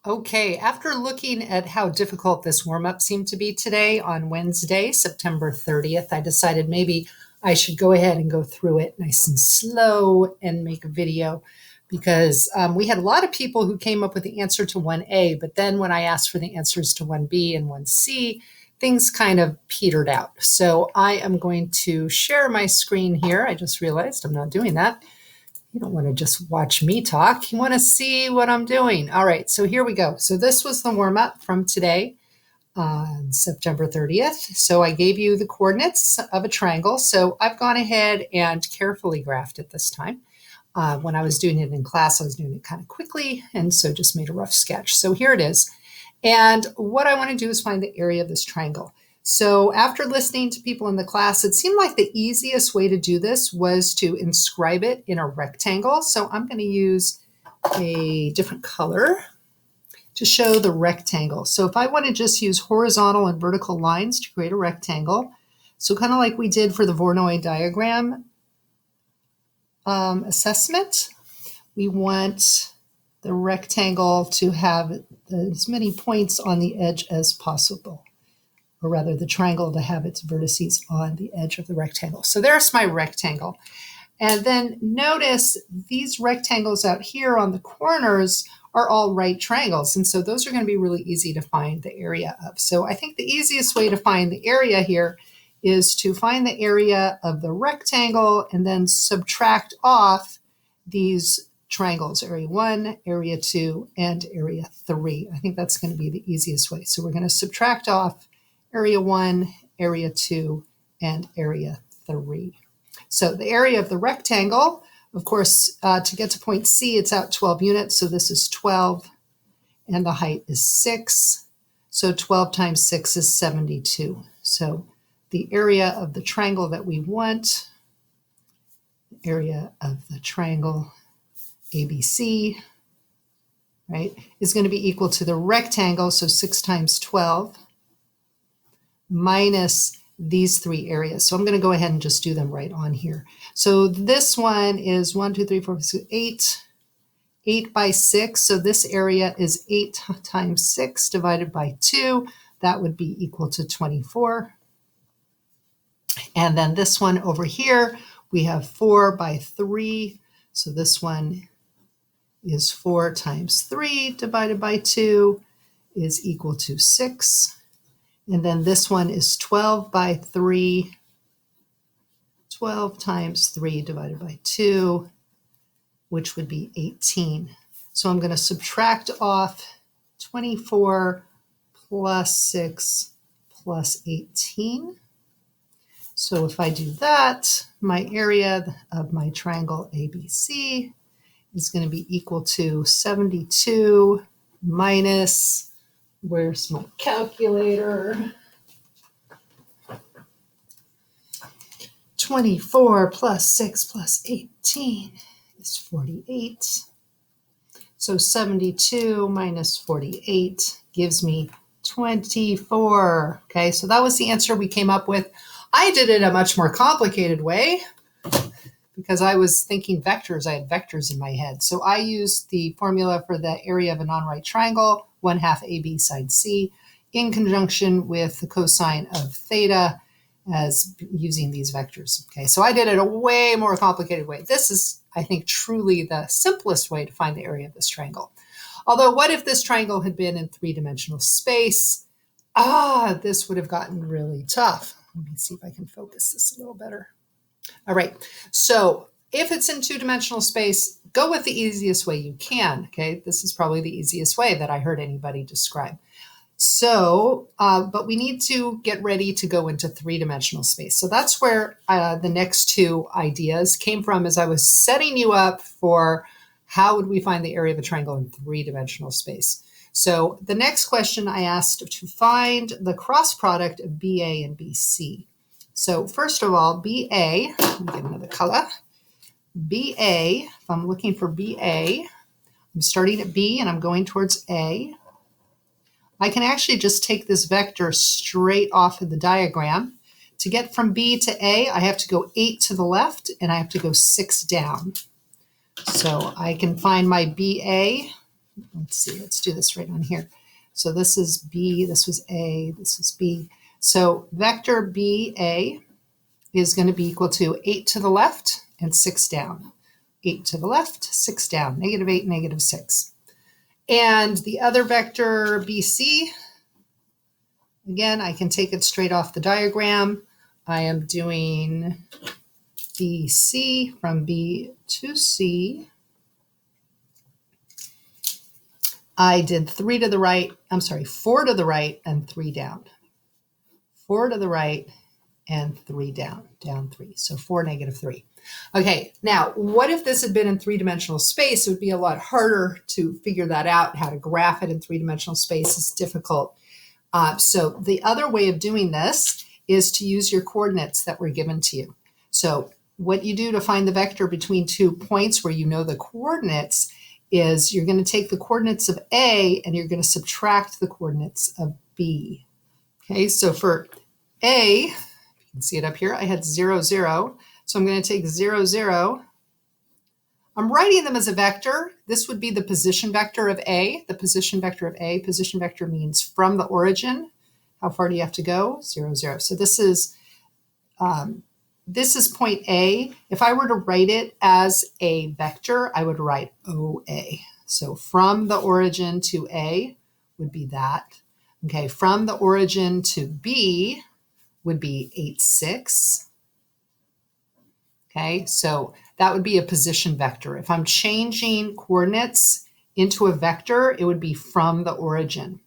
Okay, after looking at how difficult this warm-up seemed to be today on Wednesday, September 30th, I decided maybe I should go ahead and go through it nice and slow and make a video because we had a lot of people who came up with the answer to 1A, but then when I asked for the answers to 1B and 1C, things kind of petered out. So I am going to share my screen here. I just realized I'm not doing that. You don't want to just watch me talk. You want to see what I'm doing. All right, so here we go. So this was the warm-up from today on September 30th. So I gave you the coordinates of a triangle. So I've gone ahead and carefully graphed it this time. When I was doing it in class, I was doing it kind of quickly, and so just made a rough sketch. So here it is. And what I want to do is find the area of this triangle. So after listening to people in the class, it seemed like the easiest way to do this was to inscribe it in a rectangle. So I'm going to use a different color to show the rectangle. So if I want to just use horizontal and vertical lines to create a rectangle, so kind of like we did for the Voronoi diagram assessment, we want the rectangle to have as many points on the edge as possible, or rather the triangle to have its vertices on the edge of the rectangle. So there's my rectangle. And then notice these rectangles out here on the corners are all right triangles. And so those are going to be really easy to find the area of. So I think the easiest way to find the area here is to find the area of the rectangle and then subtract off these triangles, area 1, area 2, and area 3. I think that's going to be the easiest way. So we're going to subtract off area 1, area 2, and area 3. So the area of the rectangle, of course, to get to point C, it's out 12 units. So this is 12, and the height is 6. So 12 times 6 is 72. So the area of the triangle that we want, area of the triangle ABC, right, is going to be equal to the rectangle, so 6 times 12, minus these 3 areas. So I'm going to go ahead and just do them right on here. So this one is 1, 2, 3, 4, 5, 6, 8. 8 by 6, so this area is 8 times 6 divided by 2. That would be equal to 24. And then this one over here, we have 4 by 3. So this one is 4 times 3 divided by 2 is equal to 6. And then this one is 12 by 3. 12 times 3 divided by 2, which would be 18. So I'm going to subtract off 24 plus 6 plus 18. So if I do that, my area of my triangle ABC is going to be equal to 72 minus, where's my calculator? 24 plus 6 plus 18 is 48. So 72 minus 48 gives me 24. Okay, so that was the answer we came up with. I did it a much more complicated way because I was thinking vectors. I had vectors in my head. So I used the formula for the area of a non-right triangle, 1/2 AB sine C, in conjunction with the cosine of theta as using these vectors. Okay, so I did it a way more complicated way. This is, I think, truly the simplest way to find the area of this triangle. Although, what if this triangle had been in 3-dimensional space? This would have gotten really tough. Let me see if I can focus this a little better. All right, so if it's in 2-dimensional space, go with the easiest way you can, okay? This is probably the easiest way that I heard anybody describe. So, but we need to get ready to go into 3-dimensional space. So that's where the next 2 ideas came from as I was setting you up for how would we find the area of a triangle in 3-dimensional space. So the next question I asked to find the cross product of BA and BC. So first of all, BA, let me get another color. BA, if I'm looking for BA, I'm starting at B and I'm going towards A. I can actually just take this vector straight off of the diagram. To get from B to A, I have to go 8 to the left and I have to go 6 down. So I can find my BA let's see, let's do this right on here. So this is B, this was A, this is B. So vector BA is going to be equal to 8 to the left and 6 down. 8 to the left, 6 down, -8, -6. And the other vector BC, again, I can take it straight off the diagram. I am doing BC from B to C. I did 4 to the right and 3 down. 4 to the right and 3 down, down 3. So 4, -3. Okay, now what if this had been in three-dimensional space? It would be a lot harder to figure that out. How to graph it in three-dimensional space is difficult. So the other way of doing this is to use your coordinates that were given to you. So what you do to find the vector between 2 points where you know the coordinates is you're going to take the coordinates of A and you're going to subtract the coordinates of B. Okay, so for A, you can see it up here, I had 0, 0. So I'm going to take 0, 0. I'm writing them as a vector. This would be the position vector of A. The position vector of A. Position vector means from the origin. How far do you have to go? 0, 0. So this is point A. If I were to write it as a vector, I would write OA. So from the origin to A would be that. Okay, from the origin to B would be 8, 6. Okay, so that would be a position vector. If I'm changing coordinates into a vector, it would be from the origin,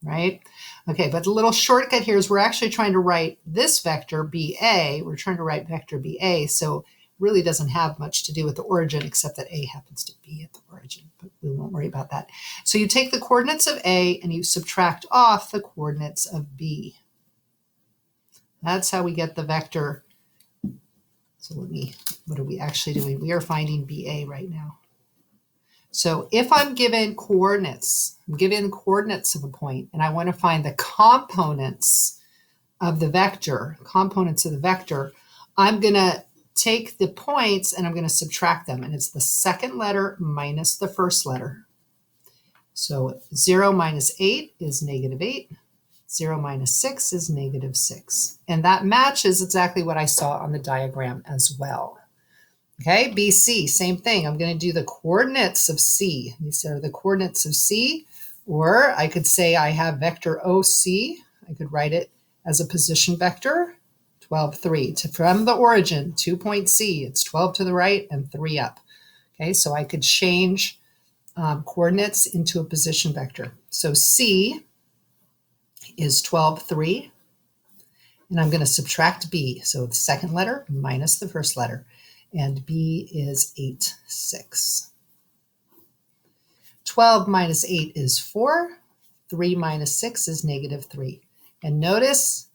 right? Okay, but the little shortcut here is we're actually trying to write this vector, BA. We're trying to write vector BA, so it really doesn't have much to do with the origin except that A happens to be at the origin, but we won't worry about that. So you take the coordinates of A and you subtract off the coordinates of B. That's how we get the vector. So what are we actually doing? We are finding BA right now. So if I'm given coordinates, I'm given coordinates of a point, and I want to find the components of the vector, I'm going to take the points and I'm going to subtract them. And it's the second letter minus the first letter. So 0 minus 8 is -8. 0 minus 6 is -6. And that matches exactly what I saw on the diagram as well. Okay, BC, same thing. I'm going to do the coordinates of C. These are the coordinates of C. Or I could say I have vector OC. I could write it as a position vector, 12, 3. From the origin, 2 point C, it's 12 to the right and 3 up. Okay, so I could change coordinates into a position vector. So C is 12, 3. And I'm going to subtract B. So the second letter minus the first letter. And B is 8, 6. 12 minus 8 is 4. 3 minus 6 is -3. And notice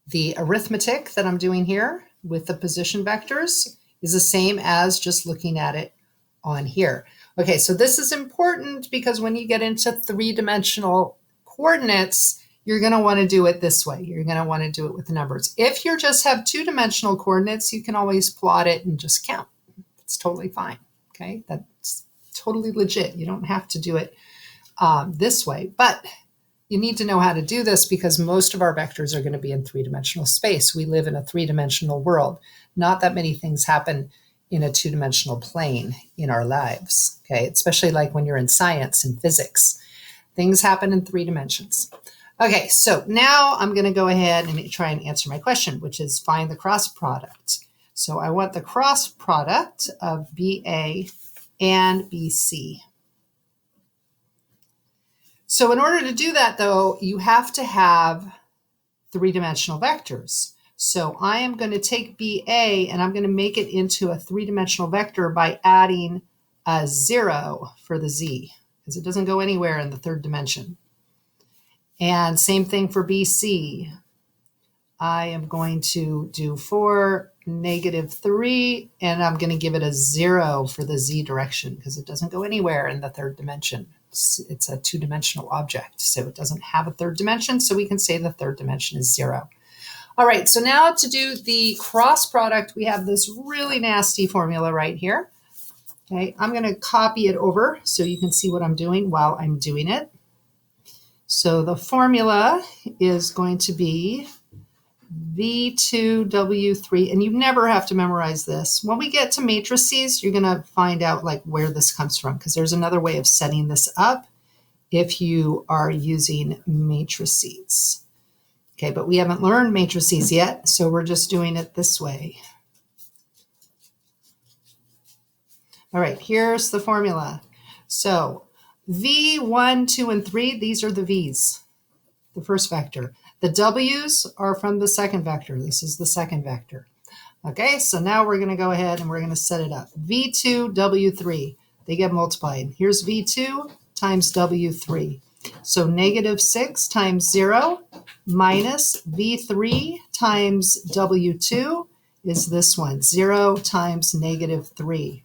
the arithmetic that I'm doing here with the position vectors is the same as just looking at it on here. Okay, so this is important because when you get into three-dimensional coordinates, you're going to want to do it this way. You're going to want to do it with numbers. If you just have two-dimensional coordinates, you can always plot it and just count. It's totally fine. Okay, that's totally legit. You don't have to do it this way, but you need to know how to do this because most of our vectors are going to be in three-dimensional space. We live in a three-dimensional world. Not that many things happen in a two-dimensional plane in our lives, okay? Especially like when you're in science and physics. Things happen in 3 dimensions. Okay, so now I'm going to go ahead and try and answer my question, which is find the cross product. So I want the cross product of BA and BC. So in order to do that, though, you have to have three-dimensional vectors. So I am going to take BA and I'm going to make it into a three-dimensional vector by adding a 0 for the Z, because it doesn't go anywhere in the third dimension. And same thing for BC. I am going to do 4, -3, and I'm going to give it a 0 for the Z direction because it doesn't go anywhere in the third dimension. It's a two-dimensional object, so it doesn't have a third dimension, so we can say the third dimension is 0. All right, so now to do the cross product, we have this really nasty formula right here. Okay, I'm going to copy it over so you can see what I'm doing while I'm doing it. So the formula is going to be V2W3, and you never have to memorize this. When we get to matrices, you're going to find out like where this comes from, because there's another way of setting this up if you are using matrices. Okay, but we haven't learned matrices yet, so we're just doing it this way. All right, here's the formula. So V1, 2, and 3, these are the V's, the first vector. The W's are from the second vector. This is the second vector. Okay, so now we're going to go ahead and we're going to set it up. V2, W3, they get multiplied. Here's V2 times W3. So negative 6 times 0 minus V3 times W2 is this one, 0 times negative 3.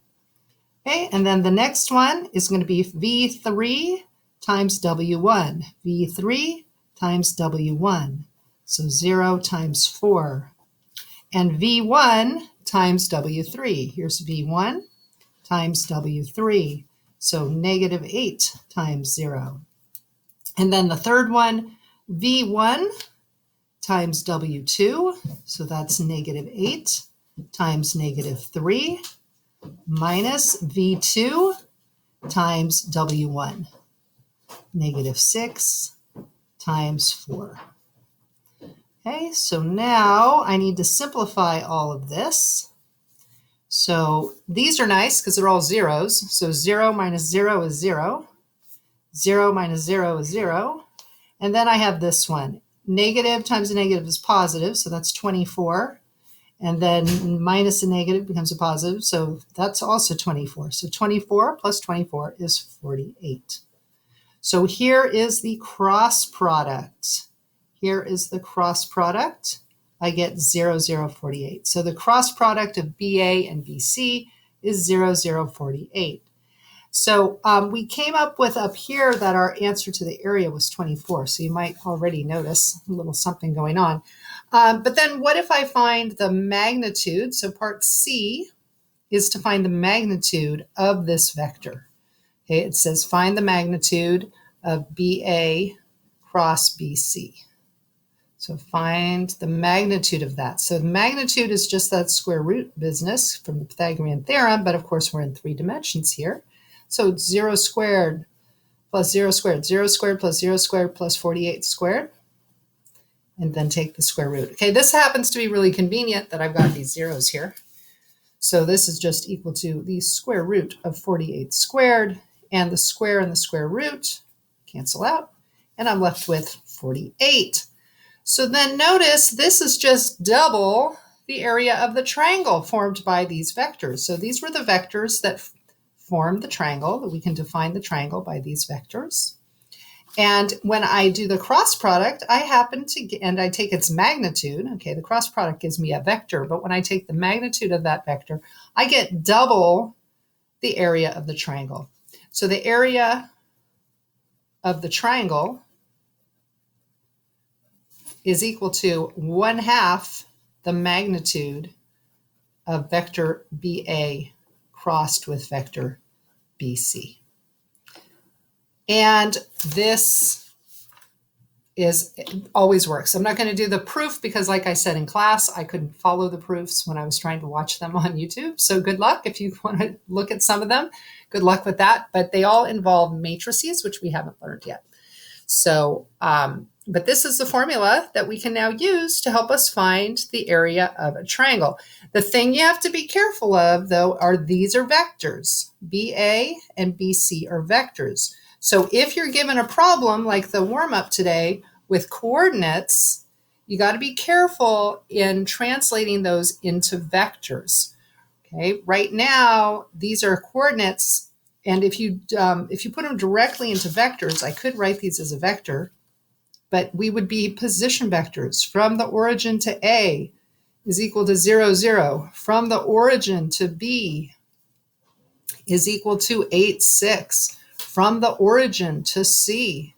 Okay, and then the next one is going to be V3 times W1. V3 times W1. So 0 times 4. And V1 times W3. Here's V1 times W3. So negative 8 times 0. And then the third one, V1 times W2. So that's negative 8 times negative 3 minus V2 times W1. Negative 6 times 4. Okay, so now I need to simplify all of this. So these are nice because they're all zeros. So 0 minus 0 is 0. 0 minus 0 is 0. And then I have this one. Negative times a negative is positive, so that's 24. And then minus a negative becomes a positive, so that's also 24. So 24 plus 24 is 48. So here is the cross product. Here is the cross product. I get 0, 0, 48. So the cross product of BA and BC is 0, 0, 48. So we came up with up here that our answer to the area was 24. So you might already notice a little something going on. But then what if I find the magnitude? So part C is to find the magnitude of this vector. Okay, it says find the magnitude of BA cross BC. So find the magnitude of that. So the magnitude is just that square root business from the Pythagorean theorem, but of course we're in 3 dimensions here. So it's 0 squared plus 0 squared, 0 squared plus 0 squared plus 48 squared, and then take the square root. Okay, this happens to be really convenient that I've got these zeros here. So this is just equal to the square root of 48 squared, and the square root cancel out, and I'm left with 48. So then notice this is just double the area of the triangle formed by these vectors. So these were the vectors that form the triangle, that we can define the triangle by these vectors. And when I do the cross product, I happen to get, and I take its magnitude. Okay, the cross product gives me a vector, but when I take the magnitude of that vector, I get double the area of the triangle. So the area of the triangle is equal to 1/2 the magnitude of vector BA crossed with vector BC. And this always works. I'm not going to do the proof because, like I said in class, I couldn't follow the proofs when I was trying to watch them on YouTube. So good luck if you want to look at some of them. Good luck with that. But they all involve matrices, which we haven't learned yet. So, but this is the formula that we can now use to help us find the area of a triangle. The thing you have to be careful of, though, are these are vectors. BA and BC are vectors. So if you're given a problem like the warm-up today with coordinates, you got to be careful in translating those into vectors. Okay, right now, these are coordinates, and if you put them directly into vectors, I could write these as a vector, but we would be position vectors. From the origin to A is equal to 0, 0. From the origin to B is equal to 8, 6. From the origin to C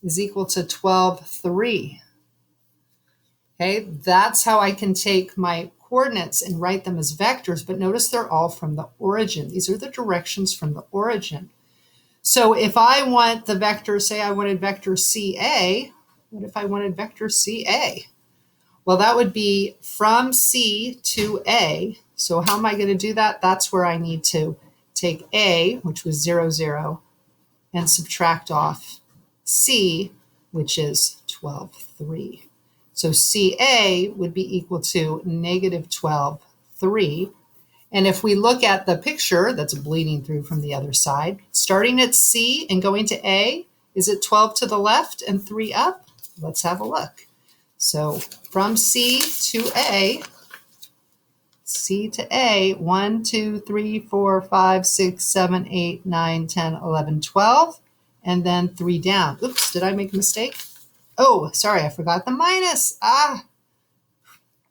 is equal to 12, 3. Okay, that's how I can take my coordinates and write them as vectors, but notice they're all from the origin. These are the directions from the origin. So if I want the vector, say I wanted vector CA, what if I wanted vector CA? Well, that would be from C to A. So how am I going to do that? That's where I need to take A, which was 0, 0, and subtract off C, which is 12, 3. So CA would be equal to negative 12, 3. And if we look at the picture that's bleeding through from the other side, starting at C and going to A, is it 12 to the left and 3 up? Let's have a look. So from C to A, 1, 2, 3, 4, 5, 6, 7, 8, 9, 10, 11, 12, and then 3 down. Oops, did I make a mistake? Oh, sorry, I forgot the minus.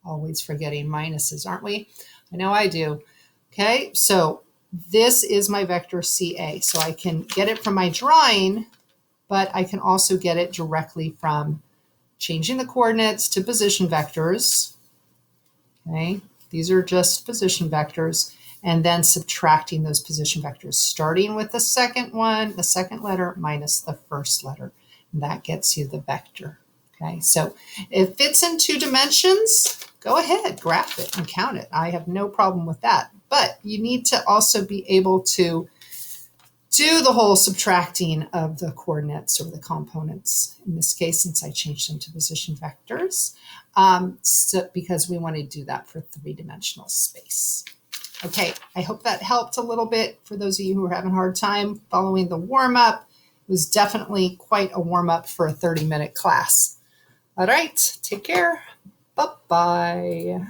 Always forgetting minuses, aren't we? I know I do. Okay, so this is my vector CA. So I can get it from my drawing, but I can also get it directly from changing the coordinates to position vectors. Okay, these are just position vectors, and then subtracting those position vectors, starting with the second one, the second letter minus the first letter. And that gets you the vector. Okay, so if it fits in 2 dimensions, go ahead, graph it and count it. I have no problem with that. But you need to also be able to do the whole subtracting of the coordinates or the components. In this case, since I changed them to position vectors, because we want to do that for 3-dimensional space. Okay, I hope that helped a little bit for those of you who are having a hard time following the warm-up. It was definitely quite a warm-up for a 30-minute class. All right, take care. Bye-bye.